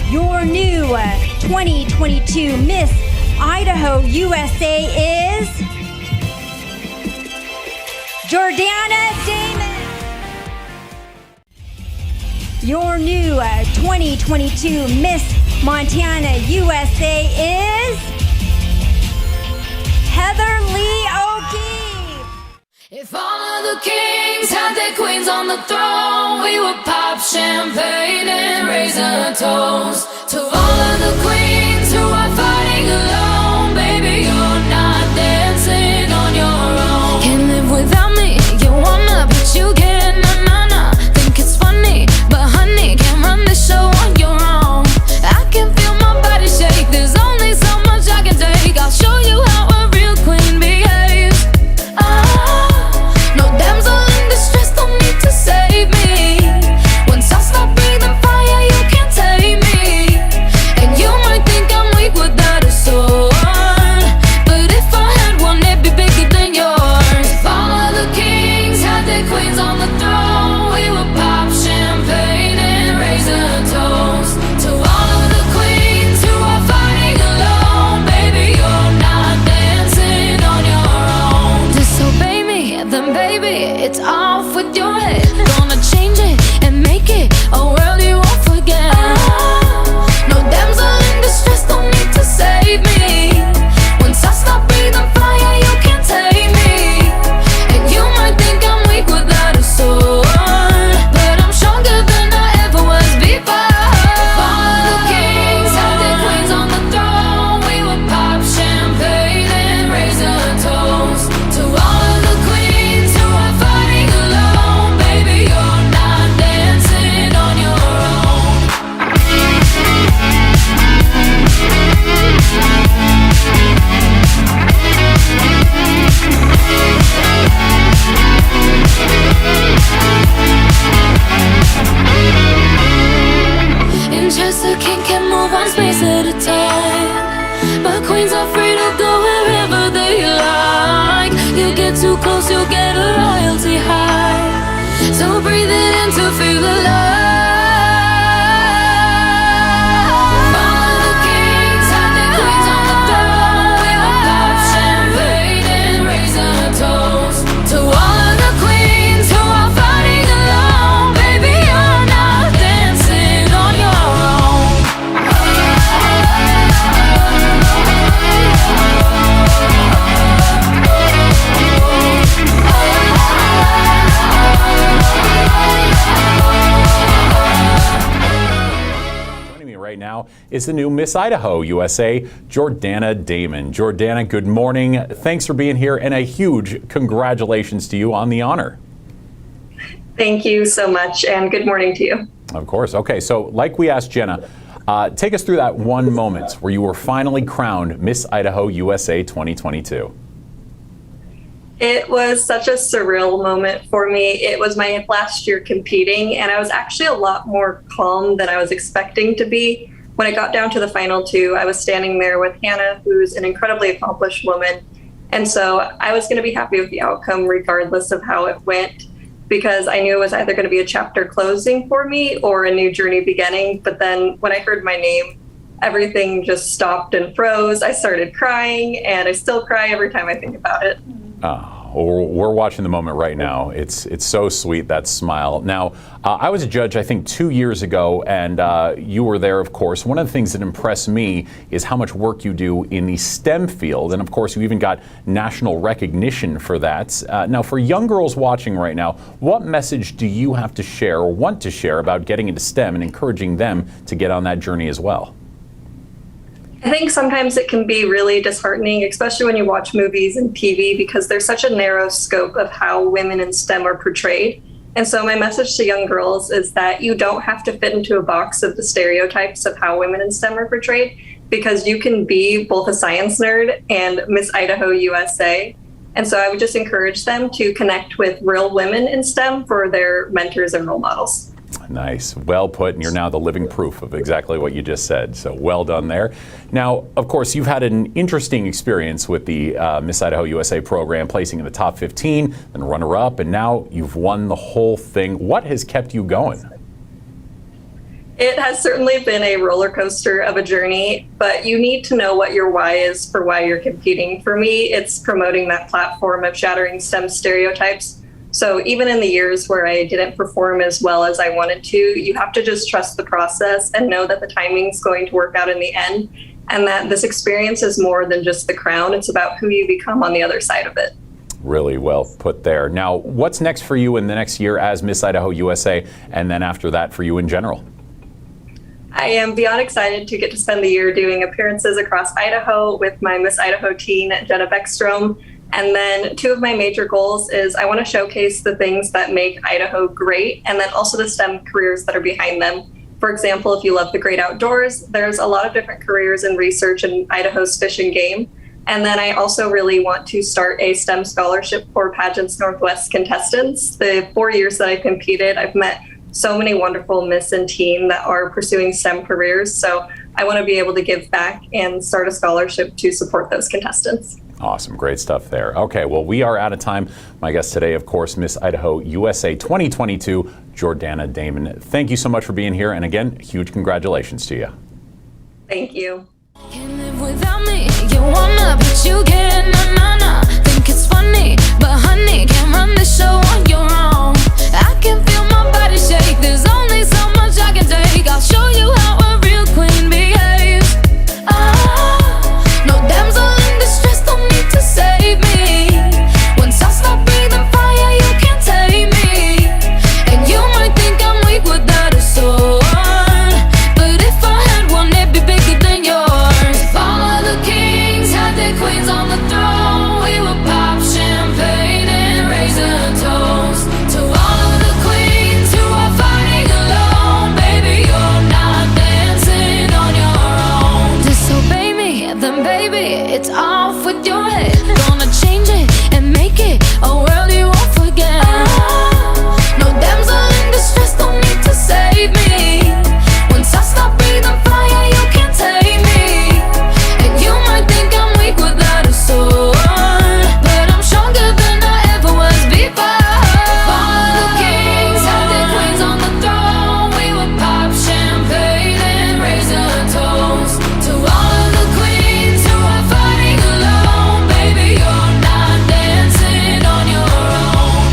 Your new 2022 Miss Idaho USA is Jordana Damon. Your new 2022 Miss Montana USA is Heather Lee O'Keefe. If all of the kings had their queens on the throne, we would pop champagne and raise a toast to all of the queens who are fighting alone. Baby, you're not dancing on your own. Can't live without me, you wanna, but you can't, nah. Think it's funny, but honey, can't run the show on your own. I can feel my body shake, there's only so much I can take. I'll show you how a real queen behaves. No damsel in distress, don't need to save me. Once I stop breathing fire, you can't tame me. And you might think I'm weak without a sword, but if I had one, it'd be bigger than yours. If all of the kings had their queens on the throne, we would pop champagne and raise a toast to all of the queens who are fighting alone. Baby, you're not dancing on your own. Disobey me, then baby, it's off with your head. Gonna change it and make it a world you won't forget. No damsel in distress, don't need to save me. Once I stop breathing fire, you can't tame me. And you might think I'm weak without a sword, but I'm stronger than I ever was before. If all of the kings had their queens on the throne, we would pop champagne and raise a toast to all of the queens who are fighting alone. Baby, you're not dancing on your own. In chess, a king can move one space at a time, but queens are free to go wherever they like. You get too close, you'll get a royalty high. So breathe it in to feel alive. All of the kings had their queens on the throne. We would pop champagne and raise a toast to all of the queens who are fighting alone. Baby, you're not dancing on your own. Joining me right now is the new Miss Idaho USA, Jordana Damon. Jordana, good morning. Thanks for being here, and a huge congratulations to you on the honor. Thank you so much, and good morning to you. Of course. Okay, so like we asked Jenna, take us through that one moment where you were finally crowned Miss Idaho USA 2022. It was such a surreal moment for me. It was my last year competing, and I was actually a lot more calm than I was expecting to be. When I got down to the final two, I was standing there with Hannah, who's an incredibly accomplished woman. And so I was going to be happy with the outcome regardless of how it went, because I knew it was either going to be a chapter closing for me or a new journey beginning. But then when I heard my name, everything just stopped and froze. I started crying, and I still cry every time I think about it. We're watching the moment right now. It's so sweet, that smile. Now, I was a judge, I think, 2 years ago, and you were there, of course. One of the things that impressed me is how much work you do in the STEM field, and of course, you even got national recognition for that. Now, for young girls watching right now, what message do you have to share or want to share about getting into STEM and encouraging them to get on that journey as well? I think sometimes it can be really disheartening, especially when you watch movies and TV, because there's such a narrow scope of how women in STEM are portrayed. And so my message to young girls is that you don't have to fit into a box of the stereotypes of how women in STEM are portrayed, because you can be both a science nerd and Miss Idaho USA. And so I would just encourage them to connect with real women in STEM for their mentors and role models. Nice. Well put, and you're now the living proof of exactly what you just said. So well done there. Now, of course, you've had an interesting experience with the Miss Idaho USA program, placing in the top 15, then runner-up, and now you've won the whole thing. What has kept you going? It has certainly been a roller coaster of a journey, but you need to know what your why is for why you're competing. For me, it's promoting that platform of shattering STEM stereotypes. So even in the years where I didn't perform as well as I wanted to, you have to just trust the process and know that the timing's going to work out in the end, and that this experience is more than just the crown. It's about who you become on the other side of it. Really well put there. Now, what's next for you in the next year as Miss Idaho USA, and then after that for you in general? I am beyond excited to get to spend the year doing appearances across Idaho with my Miss Idaho teen, Jenna Beckstrom. And then two of my major goals is I want to showcase the things that make Idaho great, and then also the STEM careers that are behind them. For example, if you love the great outdoors, there's a lot of different careers in research in Idaho's fish and game. And then I also really want to start a STEM scholarship for Pageant's Northwest contestants. The 4 years that I competed, I've met so many wonderful Miss and teen that are pursuing STEM careers. So I want to be able to give back and start a scholarship to support those contestants. Awesome. Great stuff there. Okay, well, we are out of time. My guest today, of course, Miss Idaho USA 2022, Jordana Damon. Thank you so much for being here. And again, huge congratulations to you. Thank you. Can't live without me. You wanna, but you can't. Nah. Think it's funny, but honey, can't run the show on your own. I can feel my body shake. There's only so much I can take. I'll show you how a real queen behaves. No damsel in distress, don't need to save me. Once I stop breathing fire, you can't tame me. And you might think I'm weak without a sword, but if I had one, it'd be bigger than yours. All of the kings had their queens on the throne. We would pop champagne and raise a toast to all of the queens who are fighting alone. Baby, you're not dancing on your own. Disobey me, then baby, it's off with your head. Gonna change it and make it a world you won't forget. No damsel in distress, don't need to save me. Once I stop breathing fire, you can't tame me. And you might think I'm weak without a sword, but I'm stronger than I ever was before. All of the kings had their queens on the throne. We would pop champagne and raise a toast to all of the queens who are fighting alone. Baby, you're not dancing on your own.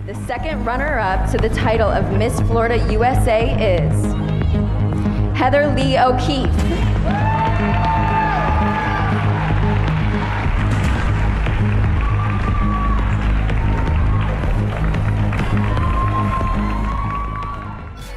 The second runner-up to the title of Miss Florida USA is Heather Lee O'Keefe.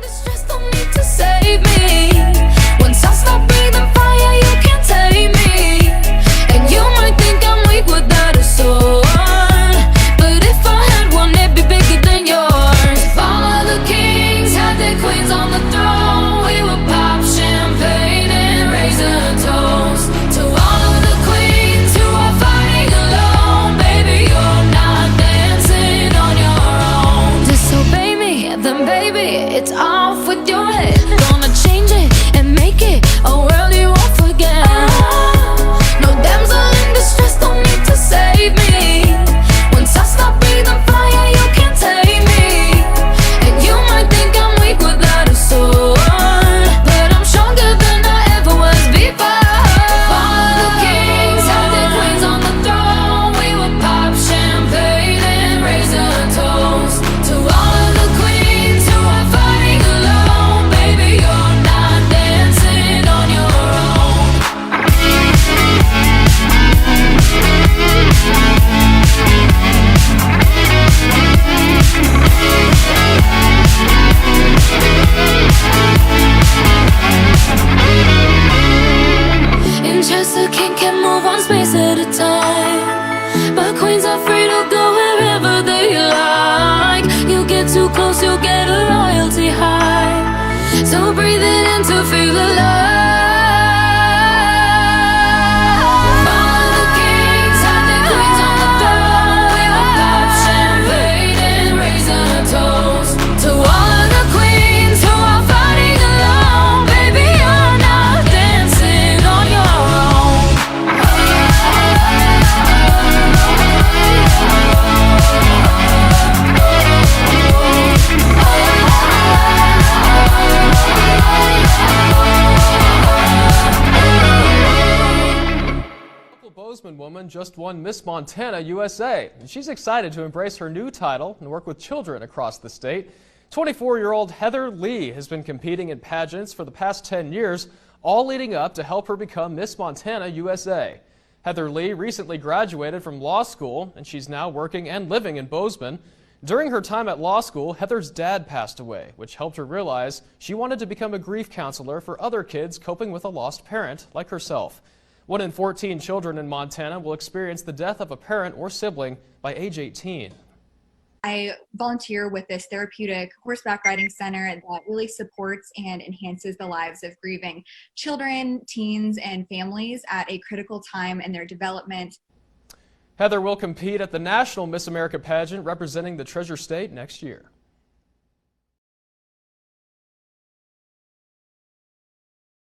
Distress, don't need to save me. Once I stop breathing fire, you can't tame me. And you might think I'm weak without a sword, but if I had one, it'd be bigger than yours. All of the kings had their queens on the throne. We would pop champagne and raise a toast to all of the queens who are fighting alone. Baby, you're not dancing on your own. Disobey me, then baby, it's off with your head. Gonna change it and make it a world you won't forget. No damsel in distress, don't need to save me. Once I stop breathing fire, you can't tame me. And you might think I'm weak without a sword, but I'm stronger than I ever was before. All of the kings had their queens on the throne. We would pop champagne and raise a toast to all of the queens who are fighting alone. Baby, you're not dancing on your own. In chess, a king can move one space at a time, but queens are free to go wherever they like. You get too close, you'll get a royalty high. So breathe it in to feel alive. All of the kings had their queens on the throne. We would pop champagne and raise a toast to all of the queens who are fighting alone. Baby, you're Bozeman woman just won Miss Montana USA, and she's excited to embrace her new title and work with children across the state. 24-year-old Heather Lee has been competing in pageants for the past 10 years, all leading up to help her become Miss Montana USA. Heather Lee recently graduated from law school, and she's now working and living in Bozeman. During her time at law school, Heather's dad passed away, which helped her realize she wanted to become a grief counselor for other kids coping with a lost parent like herself. 1 in 14 children in Montana will experience the death of a parent or sibling by age 18. I volunteer with this therapeutic horseback riding center that really supports and enhances the lives of grieving children, teens, and families at a critical time in their development. Heather will compete at the National Miss America pageant representing the Treasure State next year.